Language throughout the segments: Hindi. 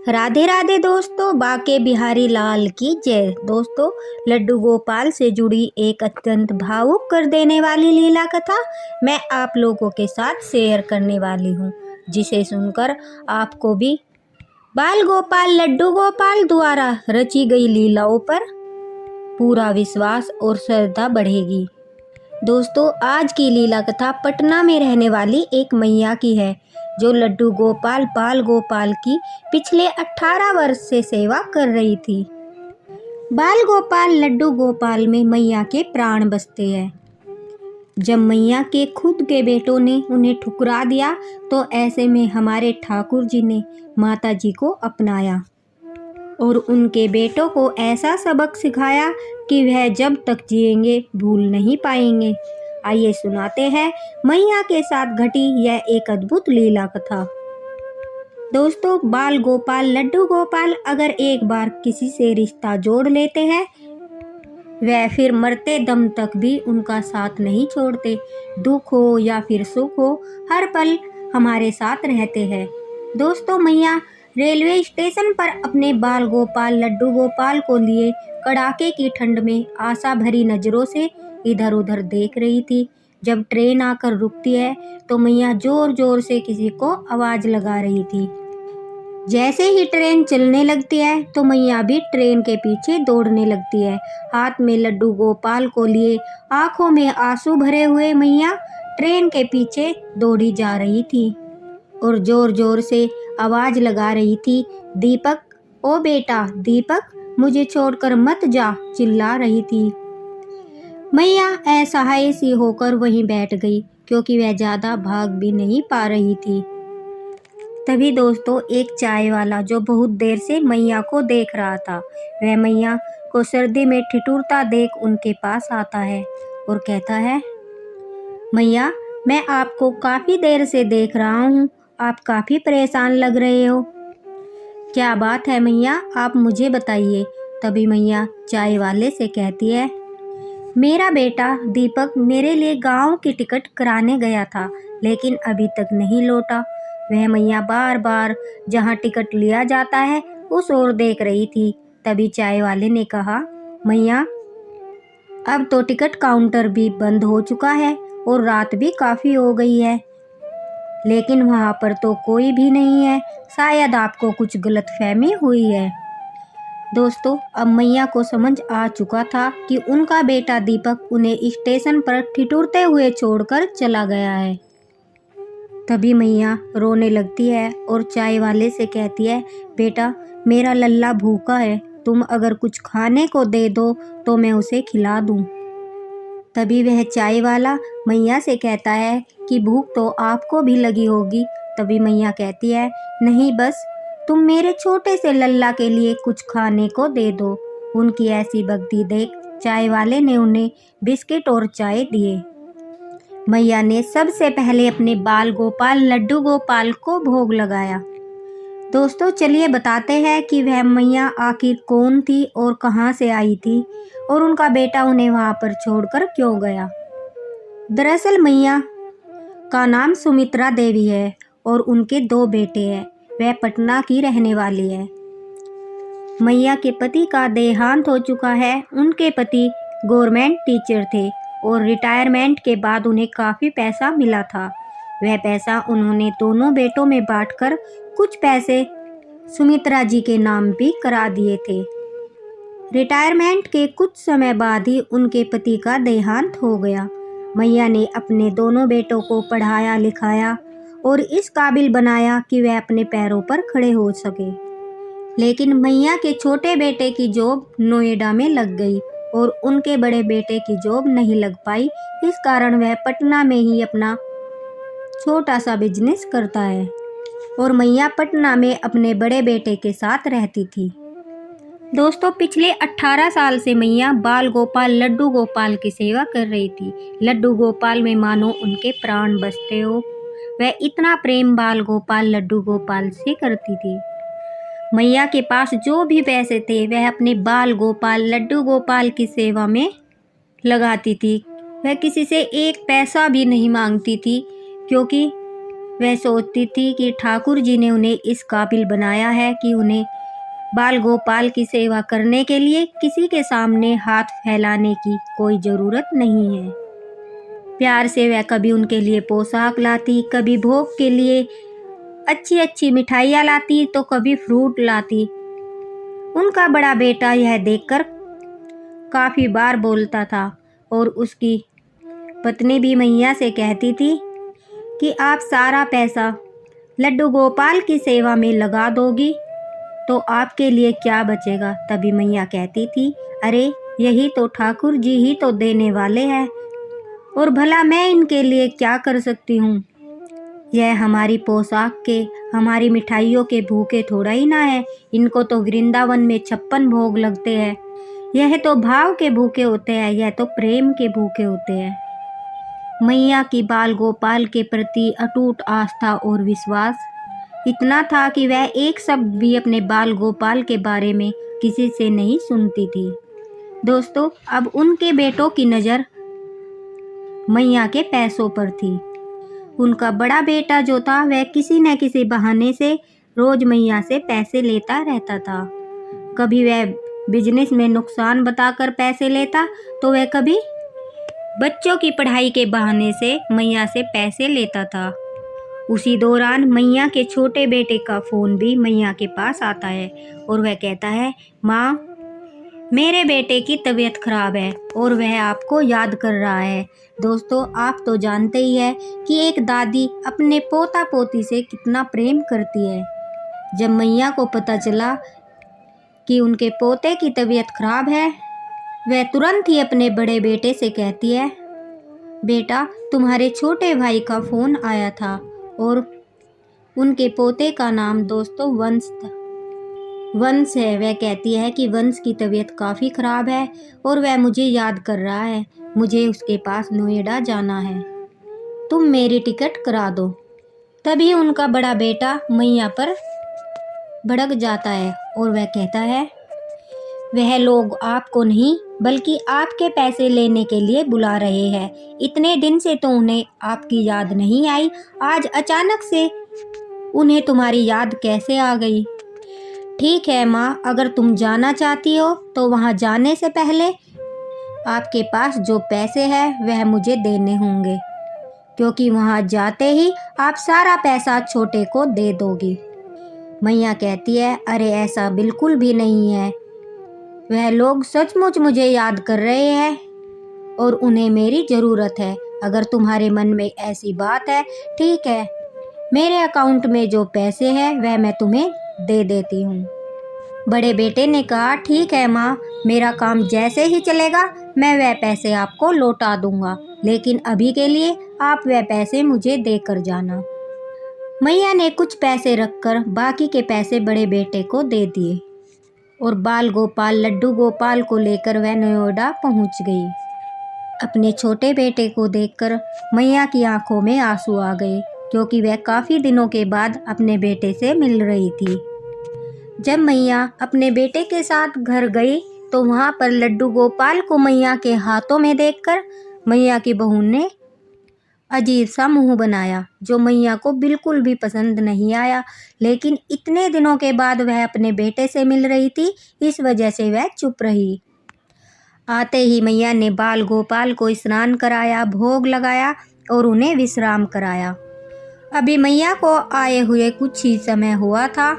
राधे राधे दोस्तों, बाके बिहारी लाल की जय। दोस्तों, लड्डू गोपाल से जुड़ी एक अत्यंत भावुक कर देने वाली लीला कथा मैं आप लोगों के साथ शेयर करने वाली हूँ, जिसे सुनकर आपको भी बाल गोपाल लड्डू गोपाल द्वारा रची गई लीलाओं पर पूरा विश्वास और श्रद्धा बढ़ेगी। दोस्तों, आज की लीला कथा पटना में रहने वाली एक मैया की है, जो लड्डू गोपाल बाल गोपाल की पिछले 18 वर्ष से सेवा कर रही थी। बाल गोपाल लड्डू गोपाल में मैया के प्राण बसते हैं। जब मैया के खुद के बेटों ने उन्हें ठुकरा दिया, तो ऐसे में हमारे ठाकुर जी ने माता जी को अपनाया और उनके बेटों को ऐसा सबक सिखाया कि वह जब तक जिएंगे भूल नहीं पाएंगे। आइए सुनाते हैं मैया के साथ घटी यह एक अद्भुत लीला कथा। दोस्तों, बाल गोपाल लड्डू गोपाल अगर एक बार किसी से रिश्ता जोड़ लेते हैं, वह फिर मरते दम तक भी उनका साथ नहीं छोड़ते। दुख हो या फिर सुख हो, हर पल हमारे साथ रहते हैं। दोस्तों, मैया रेलवे स्टेशन पर अपने बाल गोपाल लड्डू गोपाल को लिए कड़ाके की ठंड में आशा भरी नज़रों से इधर उधर देख रही थी। जब ट्रेन आकर रुकती है तो मैया जोर जोर से किसी को आवाज़ लगा रही थी। जैसे ही ट्रेन चलने लगती है तो मैया भी ट्रेन के पीछे दौड़ने लगती है। हाथ में लड्डू गोपाल को लिए आंखों में आंसू भरे हुए मैया ट्रेन के पीछे दौड़ी जा रही थी और जोर जोर से आवाज़ लगा रही थी, दीपक, ओ बेटा दीपक, मुझे छोड़कर मत जा, चिल्ला रही थी। मैया असहाय सी होकर वहीं बैठ गई, क्योंकि वह ज़्यादा भाग भी नहीं पा रही थी। तभी दोस्तों, एक चाय वाला जो बहुत देर से मैया को देख रहा था, वह मैया को सर्दी में ठिठुरता देख उनके पास आता है और कहता है, मैया, मैं आपको काफ़ी देर से देख रहा हूँ, आप काफ़ी परेशान लग रहे हो। क्या बात है मैया, आप मुझे बताइए। तभी मैया चाय वाले से कहती है, मेरा बेटा दीपक मेरे लिए गांव की टिकट कराने गया था, लेकिन अभी तक नहीं लौटा। वह मैया बार बार जहां टिकट लिया जाता है उस ओर देख रही थी। तभी चाय वाले ने कहा, मैया, अब तो टिकट काउंटर भी बंद हो चुका है और रात भी काफ़ी हो गई है, लेकिन वहाँ पर तो कोई भी नहीं है। शायद आपको कुछ गलतफहमी हुई है। दोस्तों, अब मैया को समझ आ चुका था कि उनका बेटा दीपक उन्हें स्टेशन पर ठिठुरते हुए छोड़कर चला गया है। तभी मैया रोने लगती है और चाय वाले से कहती है, बेटा, मेरा लल्ला भूखा है, तुम अगर कुछ खाने को दे दो तो मैं उसे खिला दूँ। तभी वह चाय वाला मैया से कहता है कि भूख तो आपको भी लगी होगी। तभी मैया कहती है, नहीं, बस तुम मेरे छोटे से लल्ला के लिए कुछ खाने को दे दो। उनकी ऐसी भक्ति देख चाय वाले ने उन्हें बिस्किट और चाय दिए। मैया ने सबसे पहले अपने बाल गोपाल लड्डू गोपाल को भोग लगाया। दोस्तों, चलिए बताते हैं कि वह मैया आखिर कौन थी और कहाँ से आई थी और उनका बेटा उन्हें वहाँ पर छोड़कर क्यों गया। दरअसल मैया का नाम सुमित्रा देवी है और उनके 2 बेटे हैं। वह पटना की रहने वाली है। मैया के पति का देहांत हो चुका है। उनके पति गवर्नमेंट टीचर थे और रिटायरमेंट के बाद उन्हें काफ़ी पैसा मिला था। वह पैसा उन्होंने दोनों बेटों में बांटकर कुछ पैसे सुमित्रा जी के नाम भी करा दिए थे। रिटायरमेंट के कुछ समय बाद ही उनके पति का देहांत हो गया। मैया ने अपने दोनों बेटों को पढ़ाया लिखाया और इस काबिल बनाया कि वह अपने पैरों पर खड़े हो सके। लेकिन मैया के छोटे बेटे की जॉब नोएडा में लग गई और उनके बड़े बेटे की जॉब नहीं लग पाई। इस कारण वह पटना में ही अपना छोटा सा बिजनेस करता है और मैया पटना में अपने बड़े बेटे के साथ रहती थी। दोस्तों, पिछले 18 साल से मैया बाल गोपाल लड्डू गोपाल की सेवा कर रही थी। लड्डू गोपाल में मानो उनके प्राण बसते हो। वह इतना प्रेम बाल गोपाल लड्डू गोपाल से करती थी। मैया के पास जो भी पैसे थे वह अपने बाल गोपाल लड्डू गोपाल की सेवा में लगाती थी। वह किसी से एक पैसा भी नहीं मांगती थी, क्योंकि वह सोचती थी कि ठाकुर जी ने उन्हें इस काबिल बनाया है कि उन्हें बाल गोपाल की सेवा करने के लिए किसी के सामने हाथ फैलाने की कोई ज़रूरत नहीं है। प्यार से वह कभी उनके लिए पोशाक लाती, कभी भोग के लिए अच्छी अच्छी मिठाइयाँ लाती, तो कभी फ्रूट लाती। उनका बड़ा बेटा यह देखकर काफ़ी बार बोलता था और उसकी पत्नी भी मैया से कहती थी कि आप सारा पैसा लड्डू गोपाल की सेवा में लगा दोगी तो आपके लिए क्या बचेगा। तभी मैया कहती थी, अरे यही तो ठाकुर जी ही तो देने वाले हैं और भला मैं इनके लिए क्या कर सकती हूँ। यह हमारी पोशाक के, हमारी मिठाइयों के भूखे थोड़ा ही ना है। इनको तो वृंदावन में 56 भोग लगते हैं। यह तो भाव के भूखे होते हैं, यह तो प्रेम के भूखे होते हैं। मैया की बाल गोपाल के प्रति अटूट आस्था और विश्वास इतना था कि वह एक शब्द भी अपने बाल गोपाल के बारे में किसी से नहीं सुनती थी। दोस्तों, अब उनके बेटों की नज़र मैया के पैसों पर थी। उनका बड़ा बेटा जो था वह किसी न किसी बहाने से रोज मैया से पैसे लेता रहता था। कभी वह बिजनेस में नुकसान बताकर पैसे लेता, तो वह कभी बच्चों की पढ़ाई के बहाने से मैया से पैसे लेता था। उसी दौरान मैया के छोटे बेटे का फ़ोन भी मैया के पास आता है और वह कहता है, माँ मेरे बेटे की तबीयत खराब है और वह आपको याद कर रहा है। दोस्तों, आप तो जानते ही है कि एक दादी अपने पोता पोती से कितना प्रेम करती है। जब मैया को पता चला कि उनके पोते की तबीयत खराब है, वह तुरंत ही अपने बड़े बेटे से कहती है, बेटा तुम्हारे छोटे भाई का फ़ोन आया था और उनके पोते का नाम दोस्तों वंश है। वह कहती है कि वंश की तबीयत काफ़ी ख़राब है और वह मुझे याद कर रहा है। मुझे उसके पास नोएडा जाना है, तुम मेरी टिकट करा दो। तभी उनका बड़ा बेटा मैया पर भड़क जाता है और वह कहता है, वह लोग आपको नहीं बल्कि आपके पैसे लेने के लिए बुला रहे हैं। इतने दिन से तो उन्हें आपकी याद नहीं आई, आज अचानक से उन्हें तुम्हारी याद कैसे आ गई। ठीक है माँ, अगर तुम जाना चाहती हो तो वहाँ जाने से पहले आपके पास जो पैसे हैं वह मुझे देने होंगे, क्योंकि वहाँ जाते ही आप सारा पैसा छोटे को दे दोगी। मैया कहती है, अरे ऐसा बिल्कुल भी नहीं है। वह लोग सचमुच मुझे याद कर रहे हैं और उन्हें मेरी ज़रूरत है। अगर तुम्हारे मन में ऐसी बात है, ठीक है, मेरे अकाउंट में जो पैसे हैं वह मैं तुम्हें दे देती हूँ। बड़े बेटे ने कहा, ठीक है माँ, मेरा काम जैसे ही चलेगा मैं वह पैसे आपको लौटा दूँगा, लेकिन अभी के लिए आप वह पैसे मुझे देकर जाना। मैया ने कुछ पैसे रखकर बाकी के पैसे बड़े बेटे को दे दिए और बाल गोपाल लड्डू गोपाल को लेकर वह नोएडा पहुँच गई। अपने छोटे बेटे को देखकर मैया की आंखों में आंसू आ गए, क्योंकि वह काफ़ी दिनों के बाद अपने बेटे से मिल रही थी। जब मैया अपने बेटे के साथ घर गई तो वहाँ पर लड्डू गोपाल को मैया के हाथों में देखकर मैया की बहू ने अजीब सा मुंह बनाया, जो मैया को बिल्कुल भी पसंद नहीं आया। लेकिन इतने दिनों के बाद वह अपने बेटे से मिल रही थी, इस वजह से वह चुप रही। आते ही मैया ने बाल गोपाल को स्नान कराया, भोग लगाया और उन्हें विश्राम कराया। अभी मैया को आए हुए कुछ ही समय हुआ था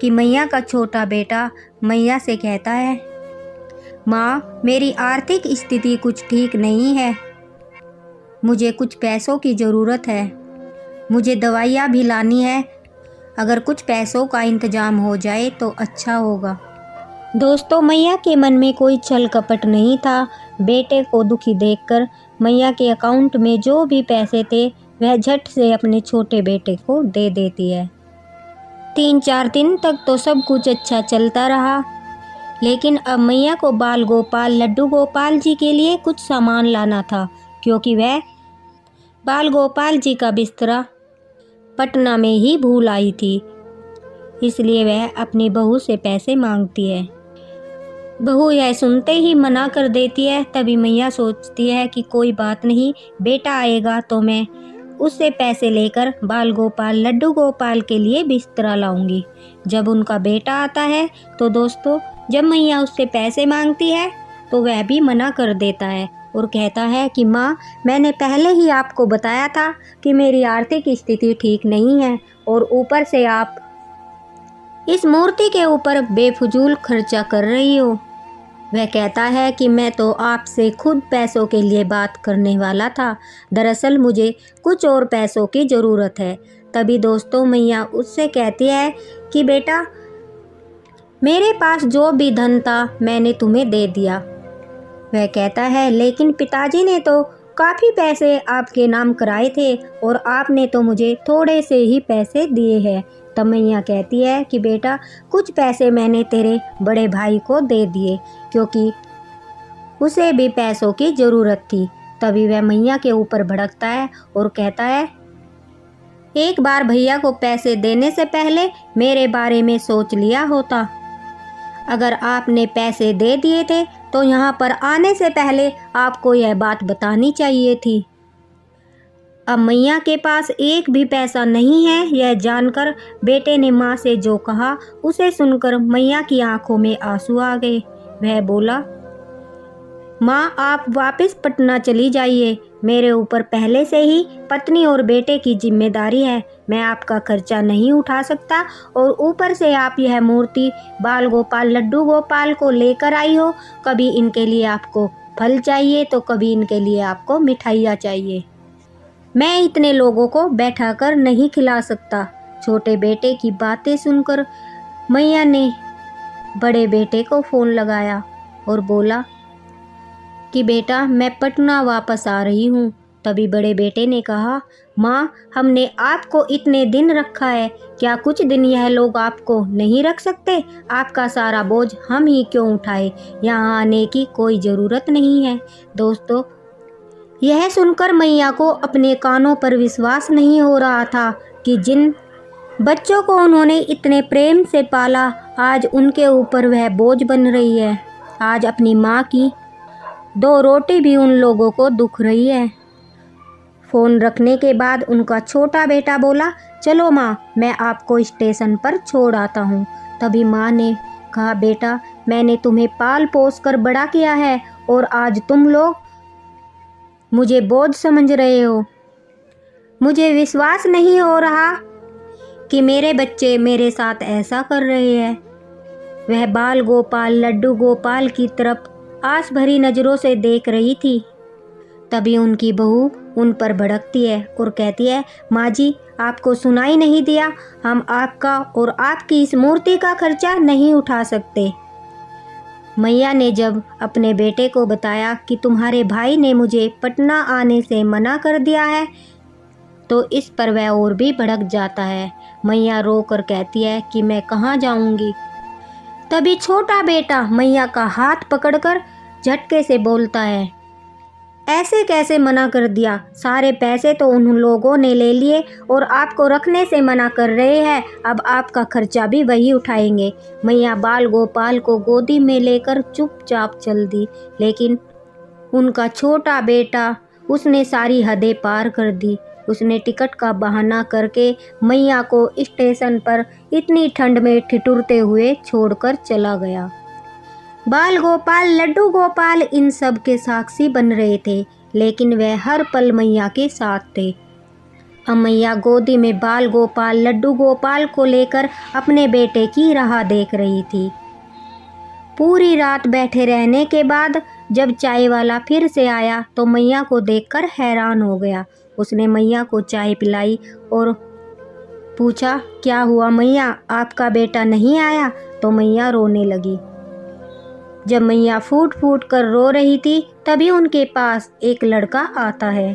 कि मैया का छोटा बेटा मैया से कहता है, माँ मेरी आर्थिक स्थिति कुछ ठीक नहीं है, मुझे कुछ पैसों की ज़रूरत है, मुझे दवाइयाँ भी लानी है, अगर कुछ पैसों का इंतज़ाम हो जाए तो अच्छा होगा। दोस्तों, मैया के मन में कोई छल कपट नहीं था। बेटे को दुखी देखकर मैया के अकाउंट में जो भी पैसे थे वह झट से अपने छोटे बेटे को दे देती है। 3-4 दिन तक तो सब कुछ अच्छा चलता रहा, लेकिन अब मैया को बाल गोपाल लड्डू गोपाल जी के लिए कुछ सामान लाना था, क्योंकि वह बाल गोपाल जी का बिस्तरा पटना में ही भूल आई थी। इसलिए वह अपनी बहू से पैसे मांगती है। बहू यह सुनते ही मना कर देती है। तभी मैया सोचती है कि कोई बात नहीं, बेटा आएगा तो मैं उससे पैसे लेकर बाल गोपाल लड्डू गोपाल के लिए बिस्तरा लाऊंगी। जब उनका बेटा आता है तो दोस्तों जब मैया उससे पैसे मांगती है तो वह भी मना कर देता है और कहता है कि माँ, मैंने पहले ही आपको बताया था कि मेरी आर्थिक स्थिति ठीक नहीं है और ऊपर से आप इस मूर्ति के ऊपर बेफजूल खर्चा कर रही हो। वह कहता है कि मैं तो आपसे खुद पैसों के लिए बात करने वाला था, दरअसल मुझे कुछ और पैसों की ज़रूरत है। तभी दोस्तों मैया उससे कहती है कि बेटा, मेरे पास जो भी धन था मैंने तुम्हें दे दिया। वह कहता है लेकिन पिताजी ने तो काफ़ी पैसे आपके नाम कराए थे और आपने तो मुझे थोड़े से ही पैसे दिए हैं। तब मैया कहती है कि बेटा, कुछ पैसे मैंने तेरे बड़े भाई को दे दिए क्योंकि उसे भी पैसों की ज़रूरत थी। तभी वह मैया के ऊपर भड़कता है और कहता है, एक बार भैया को पैसे देने से पहले मेरे बारे में सोच लिया होता। अगर आपने पैसे दे दिए थे तो यहाँ पर आने से पहले आपको यह बात बतानी चाहिए थी। अब मैया के पास एक भी पैसा नहीं है। यह जानकर बेटे ने माँ से जो कहा उसे सुनकर मैया की आंखों में आंसू आ गए। वह बोला, माँ, आप वापस पटना चली जाइए। मेरे ऊपर पहले से ही पत्नी और बेटे की जिम्मेदारी है। मैं आपका खर्चा नहीं उठा सकता और ऊपर से आप यह मूर्ति बाल गोपाल लड्डू गोपाल को लेकर आई हो। कभी इनके लिए आपको फल चाहिए तो कभी इनके लिए आपको मिठाइयाँ चाहिए। मैं इतने लोगों को बैठाकर नहीं खिला सकता। छोटे बेटे की बातें सुनकर मैया ने बड़े बेटे को फ़ोन लगाया और बोला कि बेटा, मैं पटना वापस आ रही हूँ। तभी बड़े बेटे ने कहा, माँ, हमने आपको इतने दिन रखा है, क्या कुछ दिन यह लोग आपको नहीं रख सकते? आपका सारा बोझ हम ही क्यों उठाए? यहाँ आने की कोई ज़रूरत नहीं है। दोस्तों, यह सुनकर मैया को अपने कानों पर विश्वास नहीं हो रहा था कि जिन बच्चों को उन्होंने इतने प्रेम से पाला आज उनके ऊपर वह बोझ बन रही है। आज अपनी माँ की 2 रोटी भी उन लोगों को दुख रही है। फ़ोन रखने के बाद उनका छोटा बेटा बोला, चलो माँ, मैं आपको स्टेशन पर छोड़ आता हूँ। तभी माँ ने कहा, बेटा, मैंने तुम्हें पाल पोस कर बड़ा किया है और आज तुम लोग मुझे बोझ समझ रहे हो। मुझे विश्वास नहीं हो रहा कि मेरे बच्चे मेरे साथ ऐसा कर रहे हैं। वह बाल गोपाल लड्डू गोपाल की तरफ आस भरी नज़रों से देख रही थी। तभी उनकी बहू उन पर भड़कती है और कहती है, माँ जी, आपको सुनाई नहीं दिया? हम आपका और आपकी इस मूर्ति का खर्चा नहीं उठा सकते। मैया ने जब अपने बेटे को बताया कि तुम्हारे भाई ने मुझे पटना आने से मना कर दिया है तो इस पर वह और भी भड़क जाता है। मैया रो कर कहती है कि मैं कहाँ जाऊँगी। तभी छोटा बेटा मैया का हाथ पकड़कर झटके से बोलता है, ऐसे कैसे मना कर दिया? सारे पैसे तो उन लोगों ने ले लिए और आपको रखने से मना कर रहे हैं। अब आपका खर्चा भी वही उठाएंगे। मैया बाल गोपाल को गोदी में लेकर चुपचाप चल दी, लेकिन उनका छोटा बेटा, उसने सारी हदें पार कर दी। उसने टिकट का बहाना करके मैया को स्टेशन पर इतनी ठंड में ठिठुरते हुए छोड़कर चला गया। बाल गोपाल लड्डू गोपाल इन सब के साक्षी बन रहे थे, लेकिन वह हर पल मैया के साथ थे। अब मैया गोदी में बाल गोपाल लड्डू गोपाल को लेकर अपने बेटे की राह देख रही थी। पूरी रात बैठे रहने के बाद जब चाय वाला फिर से आया तो मैया को देखकर हैरान हो गया। उसने मैया को चाय पिलाई और पूछा, क्या हुआ मैया, आपका बेटा नहीं आया? तो मैया रोने लगी। जब मैया फूट फूट कर रो रही थी तभी उनके पास एक लड़का आता है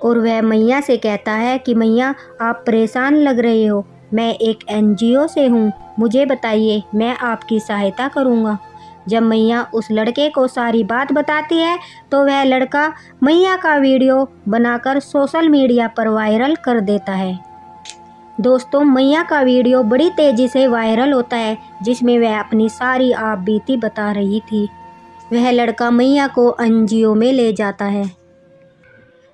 और वह मैया से कहता है कि मैया, आप परेशान लग रहे हो, मैं एक NGO से हूँ, मुझे बताइए, मैं आपकी सहायता करूँगा। जब मैया उस लड़के को सारी बात बताती है तो वह लड़का मैया का वीडियो बनाकर सोशल मीडिया पर वायरल कर देता है। दोस्तों, मैया का वीडियो बड़ी तेज़ी से वायरल होता है जिसमें वह अपनी सारी आप बीती बता रही थी। वह लड़का मैया को NGO में ले जाता है।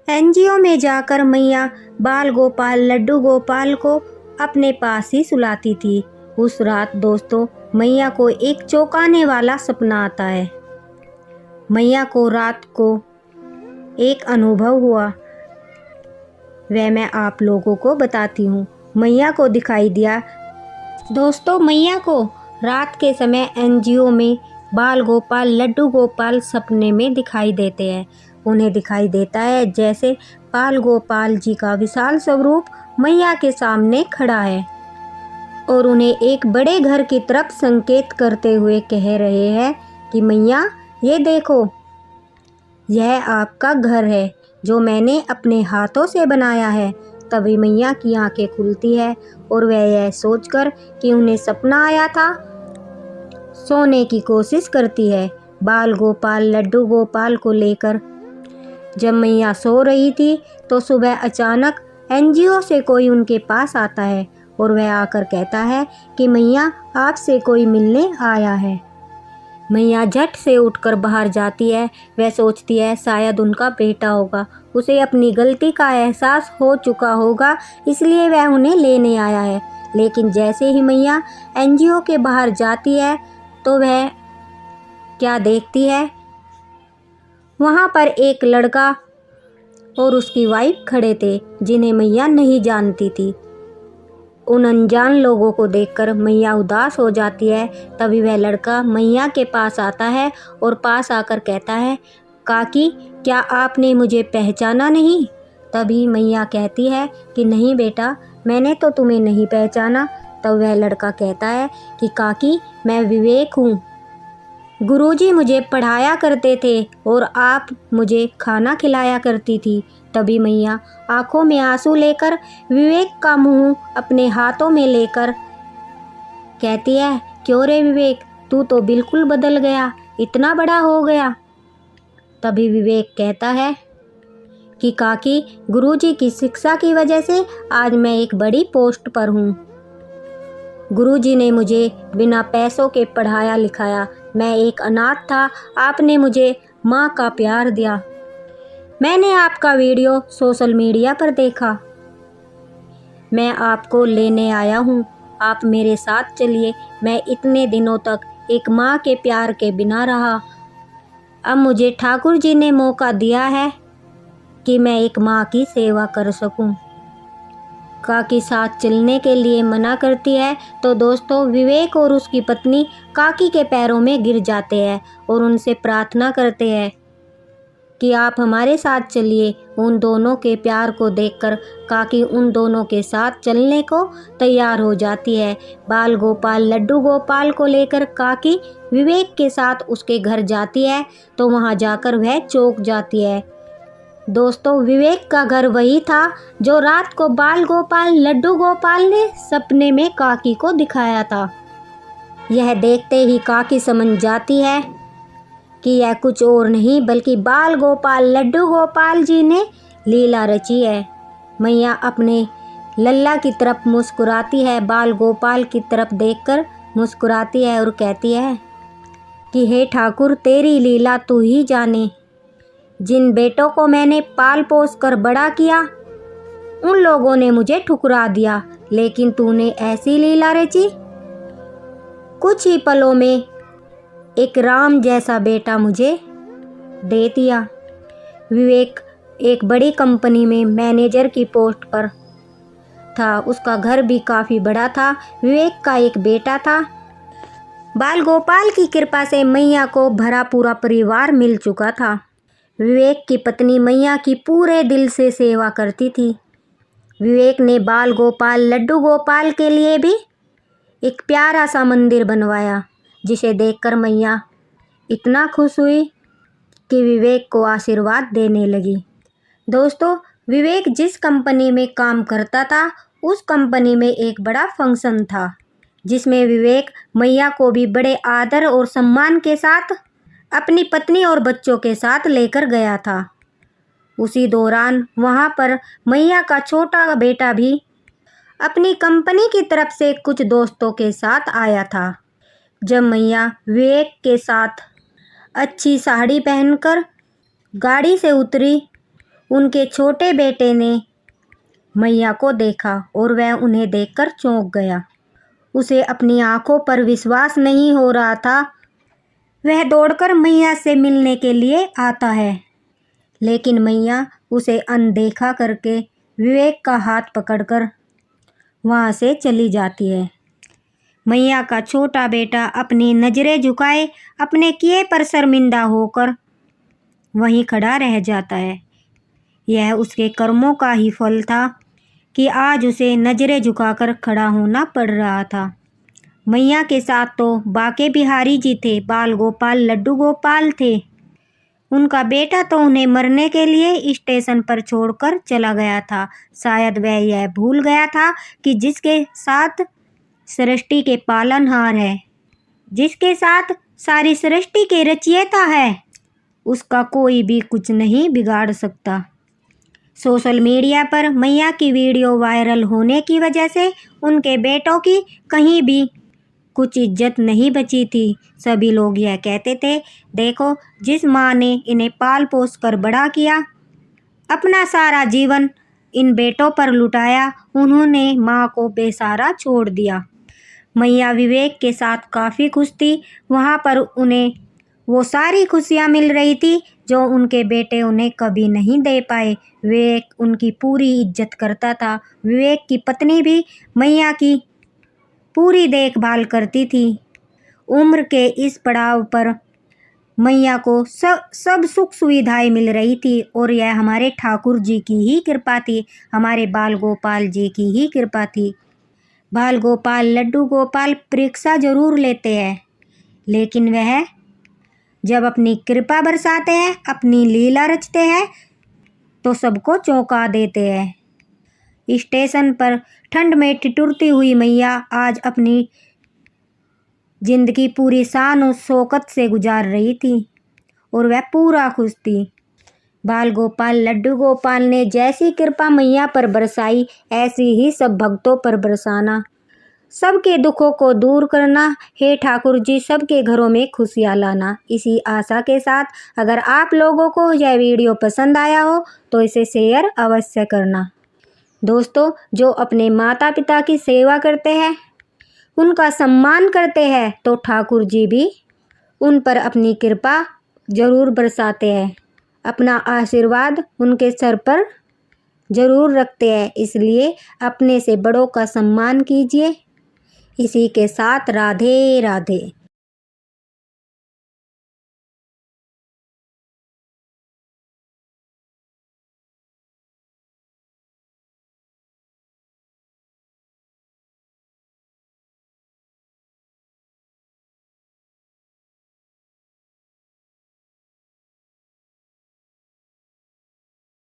एनजीओ में जाकर मैया बाल गोपाल लड्डू गोपाल को अपने पास ही सुलाती थी। उस रात दोस्तों मैया को एक चौंकाने वाला सपना आता है। मैया को रात को एक अनुभव हुआ, वह मैं आप लोगों को बताती हूँ। मैया को दिखाई दिया दोस्तों, मैया को रात के समय एनजीओ में बाल गोपाल लड्डू गोपाल सपने में दिखाई देते हैं। उन्हें दिखाई देता है जैसे बाल गोपाल जी का विशाल स्वरूप मैया के सामने खड़ा है और उन्हें एक बड़े घर की तरफ संकेत करते हुए कह रहे हैं कि मैया ये देखो, यह आपका घर है जो मैंने अपने हाथों से बनाया है। तभी मैया की आंखें खुलती है और वह यह सोचकर कि उन्हें सपना आया था, सोने की कोशिश करती है। बाल गोपाल लड्डू गोपाल को लेकर जब मैया सो रही थी तो सुबह अचानक एनजीओ से कोई उनके पास आता है और वह आकर कहता है कि मैया आपसे कोई मिलने आया है। मैया झट से उठकर बाहर जाती है। वह सोचती है शायद उनका बेटा होगा, उसे अपनी गलती का एहसास हो चुका होगा, इसलिए वह उन्हें लेने आया है। लेकिन जैसे ही मैया एनजीओ के बाहर जाती है तो वह क्या देखती है, वहाँ पर एक लड़का और उसकी वाइफ खड़े थे जिन्हें मैया नहीं जानती थी। उन अनजान लोगों को देखकर मैया उदास हो जाती है। तभी वह लड़का मैया के पास आता है और पास आकर कहता है, काकी क्या आपने मुझे पहचाना नहीं? तभी मैया कहती है कि नहीं बेटा, मैंने तो तुम्हें नहीं पहचाना। तब वह लड़का कहता है कि काकी मैं विवेक हूँ, गुरुजी मुझे पढ़ाया करते थे और आप मुझे खाना खिलाया करती थी। तभी मैया आंखों में आंसू लेकर विवेक का मुंह अपने हाथों में लेकर कहती है, क्यों रे विवेक, तू तो बिल्कुल बदल गया, इतना बड़ा हो गया। तभी विवेक कहता है कि काकी गुरुजी की शिक्षा की वजह से आज मैं एक बड़ी पोस्ट पर हूँ। गुरुजी ने मुझे बिना पैसों के पढ़ाया लिखाया, मैं एक अनाथ था, आपने मुझे माँ का प्यार दिया। मैंने आपका वीडियो सोशल मीडिया पर देखा, मैं आपको लेने आया हूँ, आप मेरे साथ चलिए। मैं इतने दिनों तक एक माँ के प्यार के बिना रहा, अब मुझे ठाकुर जी ने मौका दिया है कि मैं एक माँ की सेवा कर सकूं। काकी साथ चलने के लिए मना करती है तो दोस्तों विवेक और उसकी पत्नी काकी के पैरों में गिर जाते हैं और उनसे प्रार्थना करते हैं कि आप हमारे साथ चलिए। उन दोनों के प्यार को देखकर काकी उन दोनों के साथ चलने को तैयार हो जाती है। बाल गोपाल लड्डू गोपाल को लेकर काकी विवेक के साथ उसके घर जाती है तो वहां जाकर वह चौंक जाती है। दोस्तों विवेक का घर वही था जो रात को बाल गोपाल लड्डू गोपाल ने सपने में काकी को दिखाया था। यह देखते ही काकी समझ जाती है कि यह कुछ और नहीं बल्कि बाल गोपाल लड्डू गोपाल जी ने लीला रची है। मैया अपने लल्ला की तरफ मुस्कुराती है, बाल गोपाल की तरफ देखकर मुस्कुराती है और कहती है कि हे ठाकुर तेरी लीला तू ही जाने। जिन बेटों को मैंने पाल पोस कर बड़ा किया उन लोगों ने मुझे ठुकरा दिया, लेकिन तूने ऐसी लीला रची, कुछ ही पलों में एक राम जैसा बेटा मुझे दे दिया। विवेक एक बड़ी कंपनी में मैनेजर की पोस्ट पर था, उसका घर भी काफ़ी बड़ा था। विवेक का एक बेटा था। बाल गोपाल की कृपा से मैया को भरा पूरा परिवार मिल चुका था। विवेक की पत्नी मैया की पूरे दिल से सेवा करती थी। विवेक ने बाल गोपाल लड्डू गोपाल के लिए भी एक प्यारा सा मंदिर बनवाया, जिसे देखकर मैया इतना खुश हुई कि विवेक को आशीर्वाद देने लगी। दोस्तों विवेक जिस कंपनी में काम करता था उस कंपनी में एक बड़ा फंक्शन था, जिसमें विवेक मैया को भी बड़े आदर और सम्मान के साथ अपनी पत्नी और बच्चों के साथ लेकर गया था। उसी दौरान वहां पर मैया का छोटा बेटा भी अपनी कंपनी की तरफ से कुछ दोस्तों के साथ आया था। जब मैया विवेक के साथ अच्छी साड़ी पहनकर गाड़ी से उतरी, उनके छोटे बेटे ने मैया को देखा और वह उन्हें देखकर चौंक गया। उसे अपनी आंखों पर विश्वास नहीं हो रहा था। वह दौड़कर मैया से मिलने के लिए आता है, लेकिन मैया उसे अनदेखा करके विवेक का हाथ पकड़कर वहाँ से चली जाती है। मैया का छोटा बेटा अपनी नज़रें झुकाए अपने किए पर शर्मिंदा होकर वहीं खड़ा रह जाता है। यह उसके कर्मों का ही फल था कि आज उसे नज़रें झुकाकर खड़ा होना पड़ रहा था। मैया के साथ तो बाके बिहारी जी थे, बाल गोपाल लड्डू गोपाल थे। उनका बेटा तो उन्हें मरने के लिए स्टेशन पर छोड़कर चला गया था। शायद वह यह भूल गया था कि जिसके साथ सृष्टि के पालनहार है, जिसके साथ सारी सृष्टि के रचयिता है, उसका कोई भी कुछ नहीं बिगाड़ सकता। सोशल मीडिया पर मैया की वीडियो वायरल होने की वजह से उनके बेटों की कहीं भी कुछ इज्जत नहीं बची थी। सभी लोग यह कहते थे, देखो जिस माँ ने इन्हें पाल पोस कर बड़ा किया, अपना सारा जीवन इन बेटों पर लुटाया, उन्होंने माँ को बेसहारा छोड़ दिया। मैया विवेक के साथ काफ़ी खुश थी। वहाँ पर उन्हें वो सारी खुशियाँ मिल रही थी जो उनके बेटे उन्हें कभी नहीं दे पाए। विवेक उनकी पूरी इज्जत करता था। विवेक की पत्नी भी मैया की पूरी देखभाल करती थी। उम्र के इस पड़ाव पर मैया को सब सुख सुविधाएं मिल रही थी और यह हमारे ठाकुर जी की ही कृपा थी, हमारे बाल गोपाल जी की ही कृपा थी। बाल गोपाल लड्डू गोपाल परीक्षा जरूर लेते हैं, लेकिन वह जब अपनी कृपा बरसाते हैं, अपनी लीला रचते हैं, तो सबको चौंका देते हैं। स्टेशन पर ठंड में ठिठुरती हुई मैया आज अपनी जिंदगी पूरी शान और शौकत से गुजार रही थी और वह पूरा खुश थी। बाल गोपाल लड्डू गोपाल ने जैसी कृपा मैया पर बरसाई, ऐसी ही सब भक्तों पर बरसाना, सबके दुखों को दूर करना। हे ठाकुर जी, सबके घरों में खुशियाँ लाना। इसी आशा के साथ अगर आप लोगों को यह वीडियो पसंद आया हो तो इसे शेयर अवश्य करना। दोस्तों, जो अपने माता पिता की सेवा करते हैं, उनका सम्मान करते हैं, तो ठाकुर जी भी उन पर अपनी कृपा जरूर बरसाते हैं, अपना आशीर्वाद उनके सर पर जरूर रखते हैं। इसलिए अपने से बड़ों का सम्मान कीजिए। इसी के साथ राधे राधे।